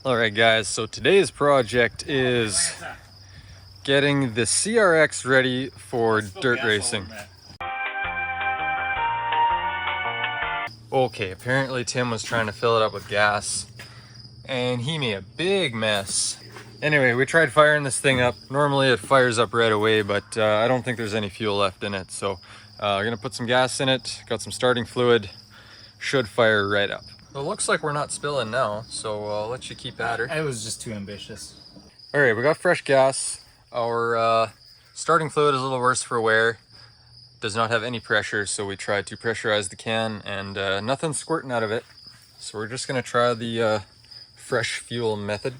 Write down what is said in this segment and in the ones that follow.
Alright guys, so today's project is getting the CRX ready for dirt racing. Okay, apparently Tim was trying to fill it up with gas and he made a big mess. Anyway, we tried firing this thing up. Normally it fires up right away, but I don't think there's any fuel left in it. So I'm gonna put some gas in it, got some starting fluid, should fire right up. Well, it looks like we're not spilling now, so I'll let you keep at her. I was just too ambitious. All right, we got fresh gas. Our starting fluid is a little worse for wear. Does not have any pressure, so we tried to pressurize the can and nothing's squirting out of it. So we're just gonna try the fresh fuel method.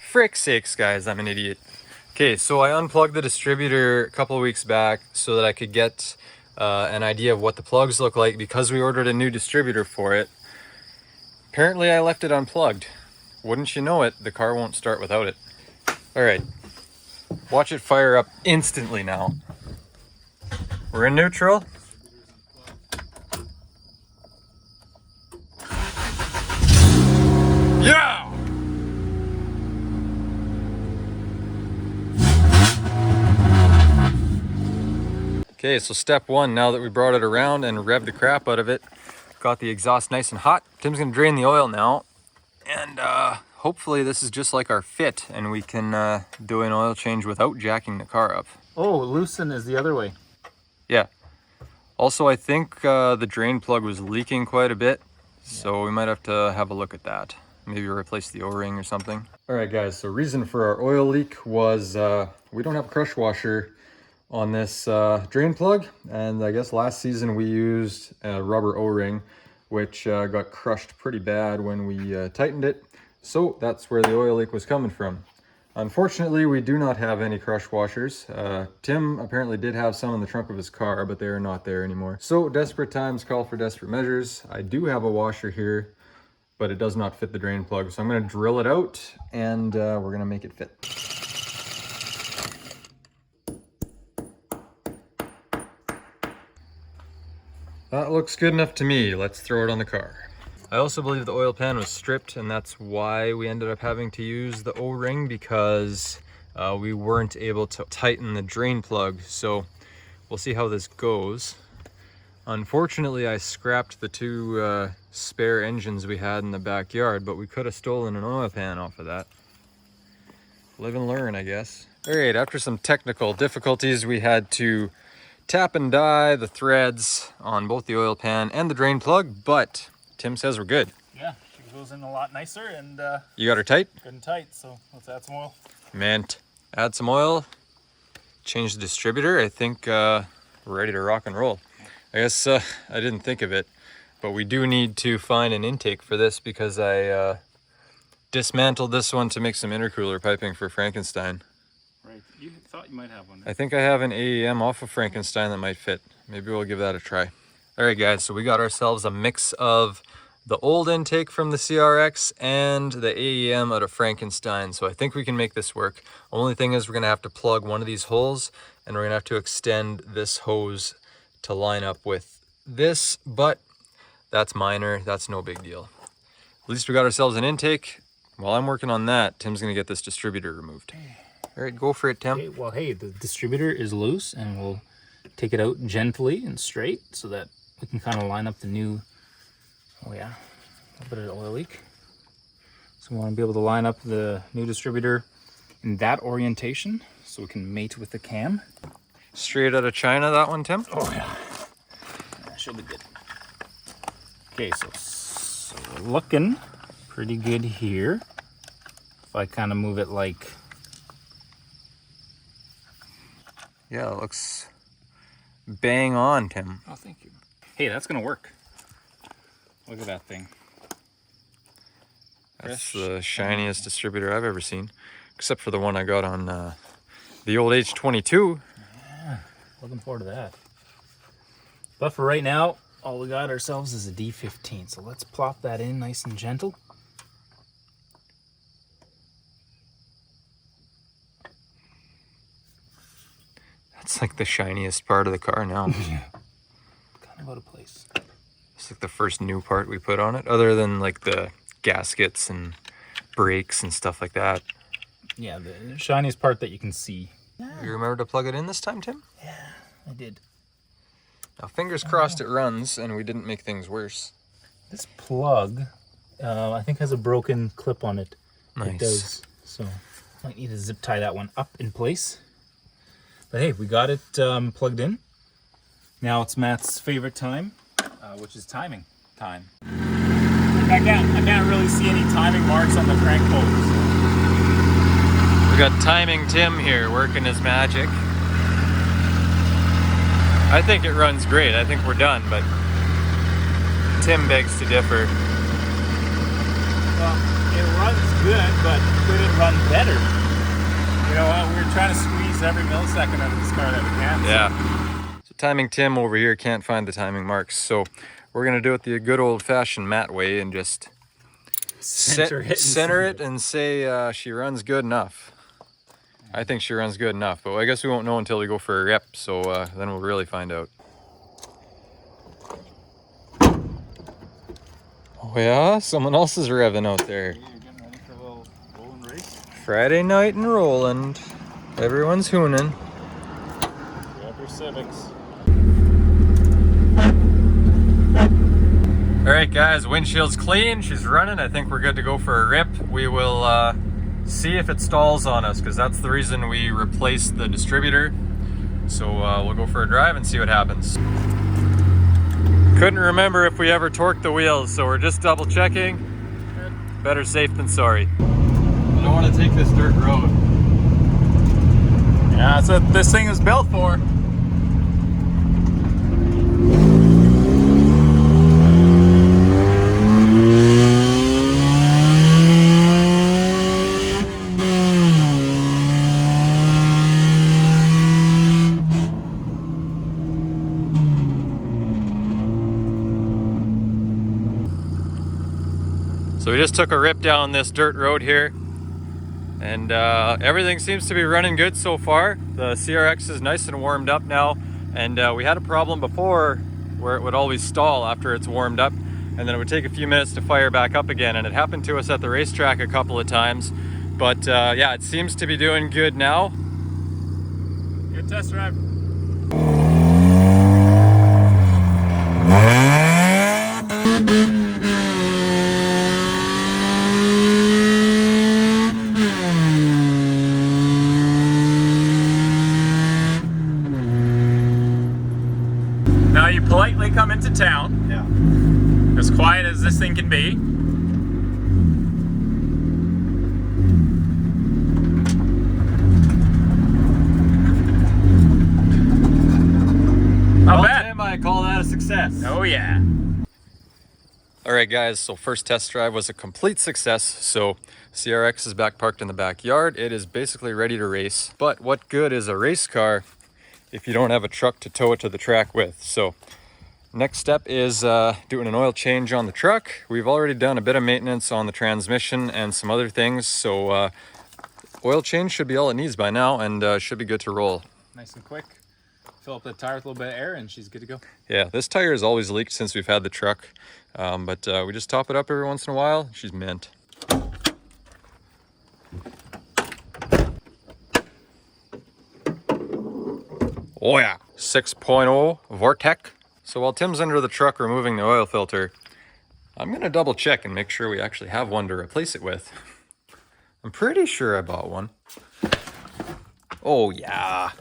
Frick's sakes, guys, I'm an idiot. Okay, so I unplugged the distributor a couple of weeks back so that I could get an idea of what the plugs look like because we ordered a new distributor for it. Apparently I left it unplugged. Wouldn't you know it, the car won't start without it. All right, watch it fire up instantly now. We're in neutral. Yeah! Okay, so step one, now that we brought it around and revved the crap out of it, got the exhaust nice and hot. Tim's gonna drain the oil now, and hopefully this is just like our fit and we can do an oil change without jacking the car up. Oh, loosen is the other way. Yeah. Also, I think the drain plug was leaking quite a bit, so we might have to have a look at that. Maybe replace the O-ring or something. All right, guys, so reason for our oil leak was we don't have a crush washer on this drain plug, and I guess last season we used a rubber O-ring which got crushed pretty bad when we tightened it, so that's where the oil leak was coming from. Unfortunately, we do not have any crush washers. Tim apparently did have some in the trunk of his car, but they are not there anymore. So desperate times call for desperate measures. I do have a washer here, but it does not fit the drain plug, so I'm going to drill it out and we're going to make it fit. That looks good enough to me. Let's throw it on the car. I also believe the oil pan was stripped, and that's why we ended up having to use the O-ring, because we weren't able to tighten the drain plug. So we'll see how this goes. Unfortunately, I scrapped the two spare engines we had in the backyard, but we could have stolen an oil pan off of that. Live and learn, I guess. All right, after some technical difficulties, we had to tap and die the threads on both the oil pan and the drain plug, but Tim says we're good. Yeah, she goes in a lot nicer, and you got her tight? Good and tight, so let's add some oil. Meant. Add some oil, change the distributor. I think we're ready to rock and roll. I guess I didn't think of it, but we do need to find an intake for this because I dismantled this one to make some intercooler piping for Frankenstein. Right, you thought you might have one. I think I have an AEM off of Frankenstein that might fit. Maybe we'll give that a try. All right, guys, so we got ourselves a mix of the old intake from the CRX and the AEM out of Frankenstein. So I think we can make this work. Only thing is we're gonna have to plug one of these holes and we're gonna have to extend this hose to line up with this, but that's minor, that's no big deal. At least we got ourselves an intake. While I'm working on that, Tim's gonna get this distributor removed. All right, go for it, Tim. Okay, well, hey, the distributor is loose, and we'll take it out gently and straight so that we can kind of line up the new, oh yeah, a little bit of oil leak. So we want to be able to line up the new distributor in that orientation so we can mate with the cam. Straight out of China, that one, Tim? Oh yeah, that should be good. Okay, so looking pretty good here. If I kind of move it like, yeah, it looks bang on, Tim. oh, thank you. Hey, that's gonna work. Look at that thing. That's the shiniest distributor I've ever seen, except for the one I got on the old H22. Yeah, looking forward to that. But for right now, all we got ourselves is a D15. So let's plop that in nice and gentle. That's like the shiniest part of the car now. Yeah. Kind of out of place. It's like the first new part we put on it, other than like the gaskets and brakes and stuff like that. Yeah, the shiniest part that you can see. You remember to plug it in this time, Tim? Yeah, I did. Now, fingers crossed it runs and we didn't make things worse. This plug, I think has a broken clip on it. Nice. It does. So might need to zip tie that one up in place. But hey, we got it plugged in. Now it's Matt's favorite time, which is timing time. I can't really see any timing marks on the crank bolt. So. We got Timing Tim here working his magic. I think it runs great. I think we're done, but Tim begs to differ. Well, it runs good, but could it run better? You know what? We're trying to squeeze every millisecond out of this car that we can. Yeah. So Timing Tim over here can't find the timing marks, so we're gonna do it the good old-fashioned Matt way and just center it and say she runs good enough. I think she runs good enough, but I guess we won't know until we go for a rep, so then we'll really find out. Oh yeah, someone else is revving out there. You're getting ready for a little Roland race? Friday night in Roland. Everyone's hooning. Grab your Civics. All right, guys, windshield's clean. She's running. I think we're good to go for a rip. We will see if it stalls on us, because that's the reason we replaced the distributor. So we'll go for a drive and see what happens. Couldn't remember if we ever torqued the wheels, so we're just double checking. Better safe than sorry. I don't want to take this dirt road. Yeah, that's what this thing is built for. So we just took a rip down this dirt road here, and everything seems to be running good so far. The CRX is nice and warmed up now, and we had a problem before where it would always stall after it's warmed up, and then it would take a few minutes to fire back up again, and it happened to us at the racetrack a couple of times. But yeah, it seems to be doing good now. Good test drive. Now you politely come into town. Yeah. As quiet as this thing can be. Not bad. Tim, I call that a success. Oh yeah. All right, guys, so first test drive was a complete success. So CRX is back parked in the backyard. It is basically ready to race. But what good is a race car if you don't have a truck to tow it to the track with? So next step is doing an oil change on the truck. We've already done a bit of maintenance on the transmission and some other things. So oil change should be all it needs by now, and should be good to roll. Nice and quick. Fill up the tire with a little bit of air and she's good to go. Yeah, this tire has always leaked since we've had the truck. But we just top it up every once in a while. She's mint. Oh yeah, 6.0 Vortec. So while Tim's under the truck removing the oil filter, I'm gonna double check and make sure we actually have one to replace it with. I'm pretty sure I bought one. Oh yeah.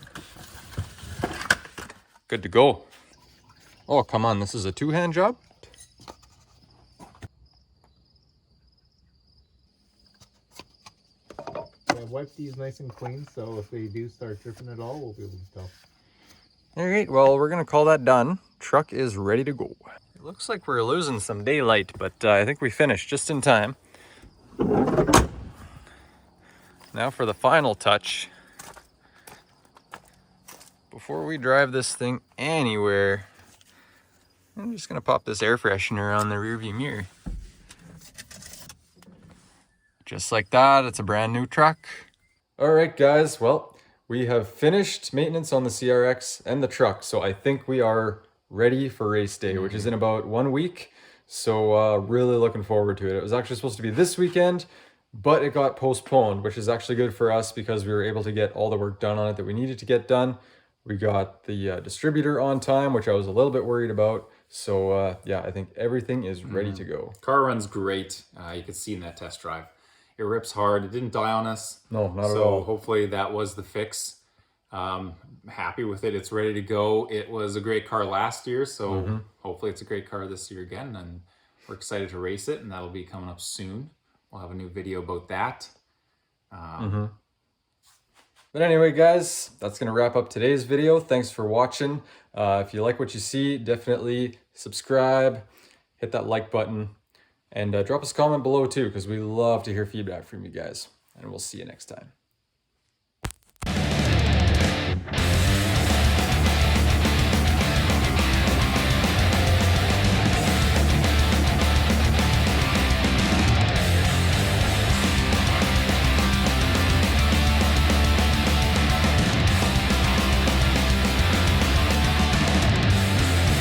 Good to go. Oh, come on, this is a two-hand job? I've wiped these nice and clean, so if they do start dripping at all, we'll be able to tell. All right, well, we're gonna call that done. Truck is ready to go. It looks like we're losing some daylight, but I think we finished just in time. Now for the final touch. Before we drive this thing anywhere, I'm just gonna pop this air freshener on the rearview mirror. Just like that, it's a brand new truck. All right, guys, well, we have finished maintenance on the CRX and the truck, so I think we are ready for race day, which is in about 1 week. So really looking forward to it. It was actually supposed to be this weekend, but it got postponed, which is actually good for us because we were able to get all the work done on it that we needed to get done. We got the distributor on time, which I was a little bit worried about. So yeah, I think everything is ready to go. Car runs great. You could see in that test drive. It rips hard. It didn't die on us. No, not at So all. hopefully that was the fix. Happy with it. It's ready to go. It was a great car last year, so hopefully it's a great car this year again, and we're excited to race it, and that'll be coming up soon. We'll have a new video about that. But anyway, guys, that's going to wrap up today's video. Thanks for watching. If you like what you see, definitely subscribe, hit that like button, and drop us a comment below too, because we love to hear feedback from you guys. And we'll see you next time.